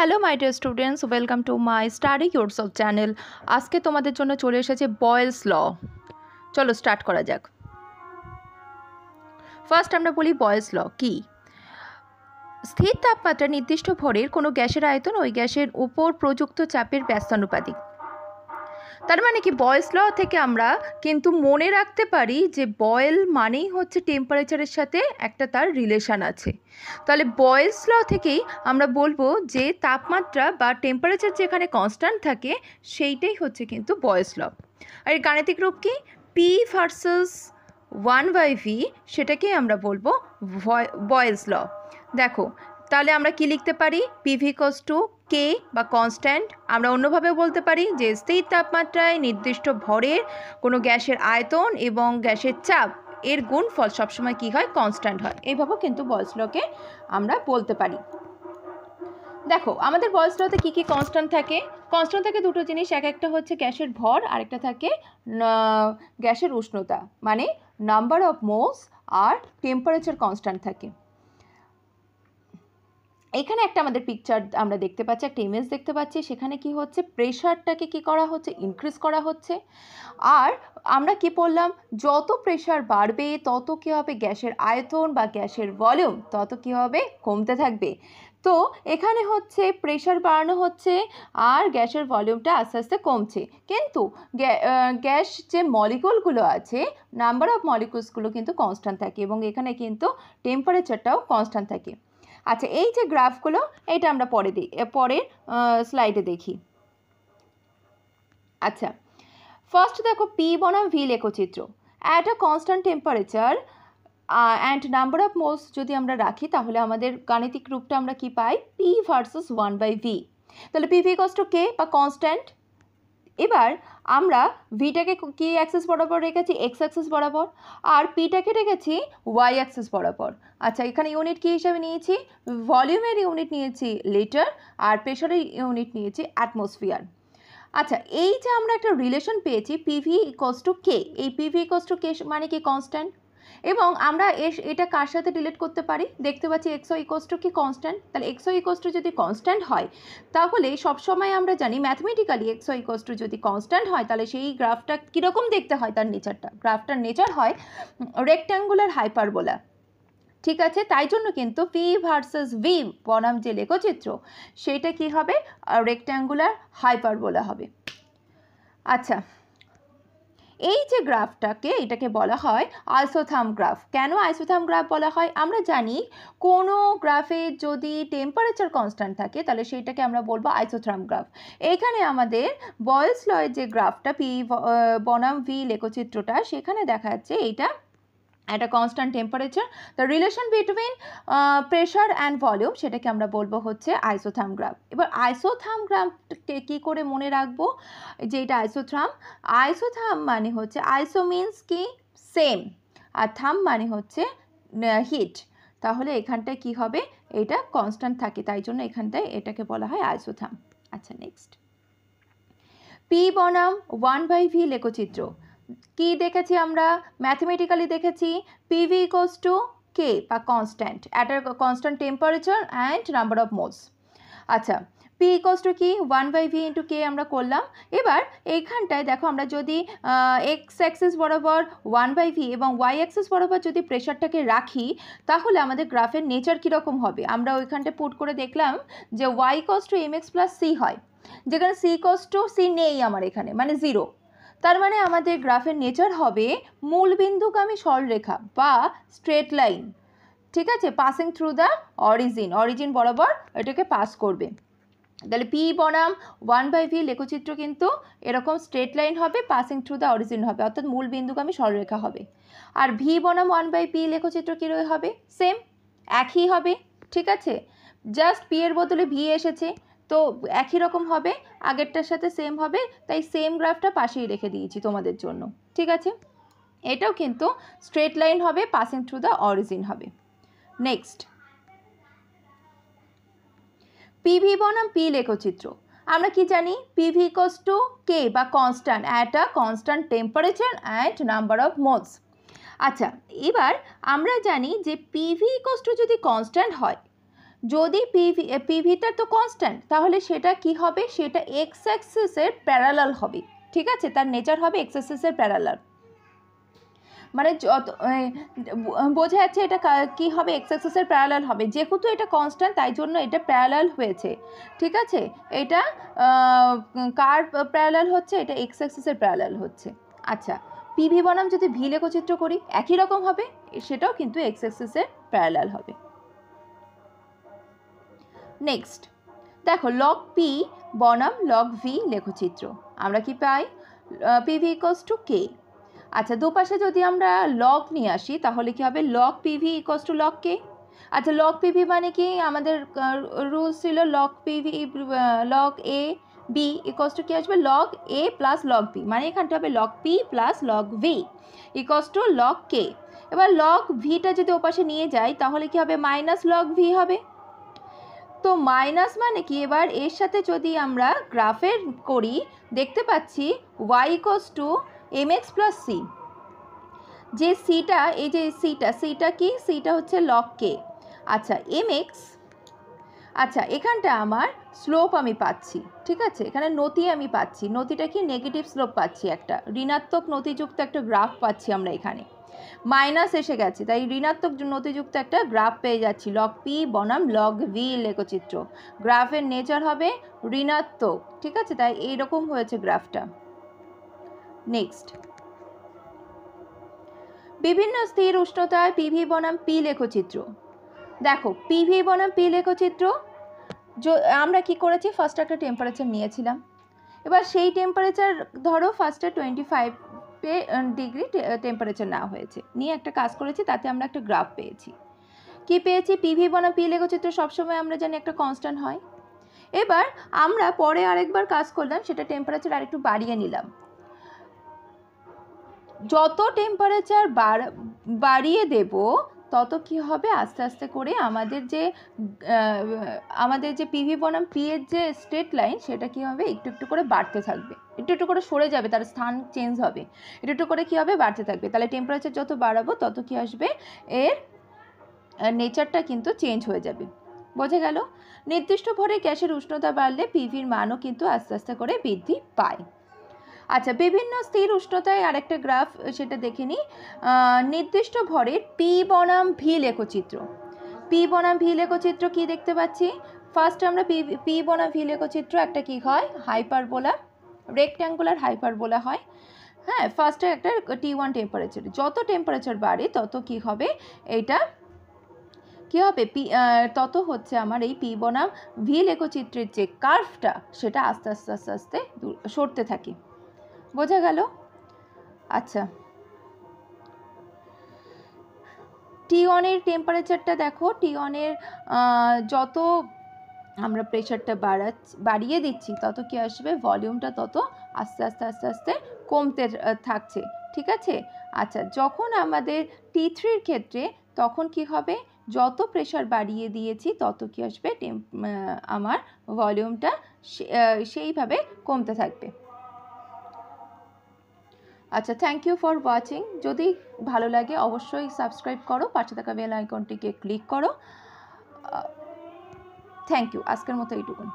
Hello my dear students, welcome to my study yourself channel. আজকে তোমাদের জন্য চলে এসেছে বয়েলস ল। চলো স্টার্ট করা যাক। ফার্স্ট আমরা বলি বয়েলস ল কি। স্থির তাপমাত্রা নির্দিষ্ট ভরের কোনো গ্যাসের আয়তন ওই গ্যাসের উপর প্রযুক্ত চাপের ব্যস্তানুপাতিক। তার মানে কি, বয়েলস ল থেকে আমরা কিন্তু মনে রাখতে পারি যে বয়েল মানেই হচ্ছে টেম্পারেচারের সাথে একটা তার রিলেশান আছে। তাহলে বয়েলস ল থেকেই আমরা বলবো যে তাপমাত্রা বা টেম্পারেচার যেখানে কনস্ট্যান্ট থাকে সেইটাই হচ্ছে কিন্তু বয়েলস ল। আর এর গাণিতিক রূপ কি, পি ভার্সেস 1/v, সেটাকেই আমরা বলবো বয়েলস ল। দেখো তাহলে আমরা কি লিখতে পারি, পিভি ইকুয়ালস টু কে বা কনস্ট্যান্ট। আমরা অন্যভাবেও বলতে পারি যে স্থির তাপমাত্রায় নির্দিষ্ট ভরের কোনো গ্যাসের আয়তন এবং গ্যাসের চাপ এর গুণফল সবসময় কি হয়, কনস্ট্যান্ট হয়। এইভাবেও কিন্তু বয়েলস লকে আমরা বলতে পারি। দেখো আমাদের বয়েলস লতে কী কী কনস্ট্যান্ট থাকে। কনস্ট্যান্ট থাকে দুটো জিনিস, একটা হচ্ছে গ্যাসের ভর, আরেকটা থাকে গ্যাসের উষ্ণতা, মানে নাম্বার অফ মোলস, আর টেম্পারেচার কনস্ট্যান্ট থাকে। এখানে একটা আমাদের পিকচার আমরা দেখতে পাচ্ছি, একটা ইমেজ দেখতে পাচ্ছি। সেখানে কি হচ্ছে, প্রেশারটাকে কি করা হচ্ছে, ইনক্রিজ করা হচ্ছে। আর আমরা কি বললাম, যত প্রেশার বাড়বে তত কী হবে, গ্যাসের আয়তন বা গ্যাসের ভলিউম তত কী হবে, কমতে থাকবে। তো এখানে হচ্ছে প্রেশার বাড়ানো হচ্ছে আর গ্যাসের ভলিউমটা আস্তে আস্তে কমছে, কিন্তু গ্যাস যে মলিকুলগুলো আছে, নাম্বার অফ মলিকুলসগুলো কিন্তু কনস্ট্যান্ট থাকে, এবং এখানে কিন্তু টেম্পারেচারটাও কনস্ট্যান্ট থাকে। আচ্ছা, এই যে গ্রাফগুলো, এটা আমরা পরের স্লাইডে দেখি। আচ্ছা, ফার্স্ট দেখো পি বনাম ভি লেখচিত্র। At a constant temperature and number of moles যদি আমরা রাখি, তাহলে আমাদের গাণিতিক রূপটা আমরা কি পাই, পি ভার্সেস 1/v। তাহলে পিভি ইকুয়ালস টু কে বা কনস্ট্যান্ট। এবার আমরা ভিটাকে কি অ্যাক্সিস বরাবর রেখেছি, এক্স অ্যাক্সিস বরাবর, আর পিটাকে রেখেছি ওয়াই অ্যাক্সিস বরাবর। আচ্ছা, এখানে ইউনিট কী হিসাবে নিয়েছি, ভলিউমের ইউনিট নিয়েছি লিটার, আর প্রেশারের ইউনিট নিয়েছি অ্যাটমসফিয়ার। আচ্ছা, এই যে আমরা একটা রিলেশন পেয়েছি পিভি ইকুয়ালস টু কে, এই পিভি ইকুয়ালস টু কে মানে কি, কনস্ট্যান্ট। এবং আমরা এটা কার সাথে রিলেট করতে পারি, দেখতে পাচ্ছি এক্সও ইকুয়ালস টু কি, কনস্ট্যান্ট। তাহলে এক্সও ইকুয়ালস টু যদি কনস্ট্যান্ট হয়, তাহলে সবসময় আমরা জানি ম্যাথমেটিক্যালি এক্সও ইকুয়ালস টু যদি কনস্ট্যান্ট হয়, তাহলে সেই গ্রাফটা কীরকম দেখতে হয়, তার নেচারটা, গ্রাফটার নেচার হয় রেক্ট্যাঙ্গুলার হাইপারবোলা। ঠিক আছে, তাই জন্য কিন্তু পি ভার্সেস ভি বনাম যে লেখচিত্র, সেইটা কি হবে, রেক্ট্যাঙ্গুলার হাইপারবোলা হবে। আচ্ছা, এই যে গ্রাফটাকে, এটাকে বলা হয় আইসোথার্ম গ্রাফ। কেন আইসোথার্ম গ্রাফ বলা হয়, আমরা জানি কোনো গ্রাফে যদি টেম্পারেচার কনস্ট্যান্ট থাকে, তাহলে সেইটাকে আমরা বলবো আইসোথার্ম গ্রাফ। এইখানে আমাদের বয়েলস লয়ের যে গ্রাফটা পি বনাম ভি লেখচিত্রটা, সেখানে দেখা যাচ্ছে এইটা একটা constant temperature, the relation between pressure and volume, সেটাকে আমরা বলবো হচ্ছে আইসোথার্ম গ্রাফ। এবার আইসোথার্ম গ্রাফকে কী করে মনে রাখবো, যে এটা আইসোথার্ম মানে হচ্ছে, আইসো মিন্স কি, সেম, আর থাম মানে হচ্ছে হিট। তাহলে এখানটায় কি হবে, এটা কনস্ট্যান্ট থাকে, তাই জন্য এখানটায় এটাকে বলা হয় আইসোথার্ম। আচ্ছা, নেক্সট পি বনাম 1/v লেখচিত্র। কি দেখেছি আমরা, ম্যাথমেটিক্যালি দেখেছি পিভি ইকুয়ালস টু কে বা constant at a constant temperature and number of moles. আচ্ছা, পি ইকুয়ালস টু কি, 1/v ইন্টু কে আমরা করলাম। এবার এইখানটায় দেখো, আমরা যদি এক্স অ্যাক্সিস বরাবর 1/v এবং ওয়াই অ্যাক্সিস বরাবর যদি প্রেশারটাকে রাখি, তাহলে আমাদের গ্রাফের নেচার কীরকম হবে, আমরা ওইখানটায় পুট করে দেখলাম যে Y equals to M X plus C হয়, যেখানে সি ইকুয়ালস টু সি নেই আমার এখানে, মানে 0। তার মানে আমাদের গ্রাফের নেচার হবে মূলবিন্দুগামী সরলরেখা বা স্ট্রেট লাইন। ঠিক আছে, পাসিং থ্রু দ্য অরিজিন বরাবর এটাকে পাস করবে। তাহলে পি বনাম 1/v লেখচিত্র কিন্তু এরকম স্ট্রেট লাইন হবে, পাসিং থ্রু দ্য অরিজিন হবে, অর্থাৎ মূলবিন্দুগামী সরলরেখা হবে। আর ভি বনাম 1/p লেখচিত্র কী হবে, সেম, একই হবে। ঠিক আছে, জাস্ট পি এর বদলে ভি এসেছে, তো একই রকম হবে, আগেরটার সাথে সেম হবে, তাই সেম গ্রাফটা পাশেই রেখে দিয়েছি তোমাদের জন্য। ঠিক আছে, এটাও কিন্তু স্ট্রেট লাইন হবে, পাসিং থ্রু দ্য অরিজিন হবে। নেক্সট পিভি বনাম পি লেখচিত্র। আমরা কি জানি, পিভি ইকুয়ালস টু কে বা constant at a constant temperature and number of moles. আচ্ছা, এবার আমরা জানি যে পিভি ইকুয়ালস টু যদি কনস্ট্যান্ট হয়, যদি পিভিটা তো কনস্ট্যান্ট, তাহলে সেটা কি হবে, সেটা এক্স অ্যাক্সিসের প্যারালাল হবে। ঠিক আছে, তার নেচার হবে এক্স অ্যাক্সিসের প্যারালাল, মানে যত বোঝা যাচ্ছে এটা কি হবে, এক্স অ্যাক্সিসের প্যারালাল হবে, যেহেতু এটা কনস্ট্যান্ট তাই জন্য এটা প্যারালাল হয়েছে। ঠিক আছে, এটা কার প্যারালাল হচ্ছে, এটা এক্স অ্যাক্সিসের প্যারালাল হচ্ছে। আচ্ছা, পিভি বনাম যদি ভি লেখচিত্র করি একই রকম হবে, সেটাও কিন্তু এক্স অ্যাক্সিসের প্যারালাল হবে। নেক্সট দেখো, লগ পি বনাম লগ ভি লেখচিত্র, আমরা কি পাই, পিভি ইকুয়ালস টু কে। আচ্ছা, দুপাশে যদি আমরা লগ নিয়ে আসি তাহলে কি হবে, log PV equals to log K. আচ্ছা, লগ পিভি মানে কি, আমাদের রুলস ছিল log PV log A B equals to কি আসবে, log A plus log B, মানে এখানটা হবে log P plus log V equals to log K. এবার লগ ভিটা যদি ওপাশে নিয়ে যাই তাহলে কি হবে, মাইনাস লগ ভি হবে। তো মাইনাস মানে কি, এবার এর সাথে যদি আমরা গ্রাফের করি দেখতে পাচ্ছি y equals to M X plus C, যে সিটা, এই যে সিটা কি, সিটা হচ্ছে লগ কে। আচ্ছা এম এক্স, আচ্ছা এখানটা আমার স্লোপ আমি পাচ্ছি, ঠিক আছে, এখানে নতি আমি পাচ্ছি, নতিটা কি, নেগেটিভ স্লোপ পাচ্ছি, একটা ঋণাত্মক নতিযুক্ত একটা গ্রাফ পাচ্ছি আমরা, এখানে মাইনাস এসে গেছে তাই ঋণাত্মক নতিযুক্ত একটা গ্রাফ পেয়ে যাচ্ছি, লগ পি বনাম লগ ভি লেখচিত্র, গ্রাফের নেচার হবে ঋণাত্মক। ঠিক আছে, তাই এইরকম হয়েছে গ্রাফটা। নেক্সট, বিভিন্ন স্থির উষ্ণতায় পিভি বনাম পি লেখচিত্র। দেখো, পিভি বনাম পি লেখচিত্র আমরা কি করেছি, ফার্স্ট একটা টেম্পারেচার নিয়েছিলাম, এবার সেই টেম্পারেচার ধরো ফার্স্টে 25 ডিগ্রি টেম্পারেচার নেওয়া হয়েছে, নিয়ে একটা কাজ করেছি, তাতে আমরা একটা গ্রাফ পেয়েছি। কি পেয়েছি, পিভি বনাম পি লেখচিত্র সবসময় আমরা জানি একটা কনস্ট্যান্ট হয়। এবার আমরা পরে আরেকবার কাজ করলাম, সেটা টেম্পারেচার আরেকটু বাড়িয়ে নিলাম, যত টেম্পারেচার বাড়িয়ে দেব তত কি হবে, আস্তে আস্তে করে আমাদের যে পিভি বনাম পি এর যে স্ট্রেট লাইন, সেটা কি হবে, একটু একটু করে বাড়তে থাকবে, একটু একটু করে সরে যাবে, তার স্থান চেঞ্জ হবে, একটু একটু করে কি হবে, বাড়তে থাকবে। তাহলে টেম্পারেচার যত বাড়াবো তত কি আসবে, এর নেচারটা কিন্তু চেঞ্জ হয়ে যাবে। বোঝা গেল, নির্দিষ্ট ভরে গ্যাসের উষ্ণতা বাড়লে পিভির মানও কিন্তু আস্তে আস্তে করে বৃদ্ধি পায়। আচ্ছা, বিভিন্ন স্থির উষ্ণতায় আরেকটা গ্রাফ, সেটা দেখে নিই। নির্দিষ্ট ভরের পি বনাম ভি লেখচিত্র, পি বনাম ভি লেখচিত্র কি দেখতে পাচ্ছি, ফার্স্ট আমরা পি বনাম ভি লেখচিত্র একটা কি হয়, হাইপারবোলা, রেক্ট্যাঙ্গুলার হাইপারবোলা হয়। হ্যাঁ, ফার্স্টে একটা T1 টেম্পারেচার, যত টেম্পারেচার বাড়ে তত কি হবে, এইটা কি হবে, তত হচ্ছে আমার এই পি বনাম ভি লেখচিত্রের যে কার্ভটা, সেটা আস্তে আস্তে আস্তে আস্তে সরতে থাকে। বোঝা গেল। আচ্ছা, T1 এর টেম্পারেচারটা দেখো, T1 এর যত আমরা প্রেশারটা বাড়িয়ে দিচ্ছি তত কি আসবে, ভলিউমটা তত আস্তে আস্তে আস্তে আস্তে কমতে থাকছে। ঠিক আছে, আচ্ছা যখন আমাদের T3 ক্ষেত্রে তখন কি হবে, যত প্রেশার বাড়িয়ে দিয়েছি তত কি আসবে, আমার ভলিউমটা সেইভাবে কমতে থাকবে। আচ্ছা, থ্যাংক ইউ ফর ওয়াচিং। যদি ভালো লাগে অবশ্যই সাবস্ক্রাইব করো, পাশে থাকা বেল আইকনটিকে ক্লিক করো। থ্যাংক ইউ, আজকের মতো এইটুকুন।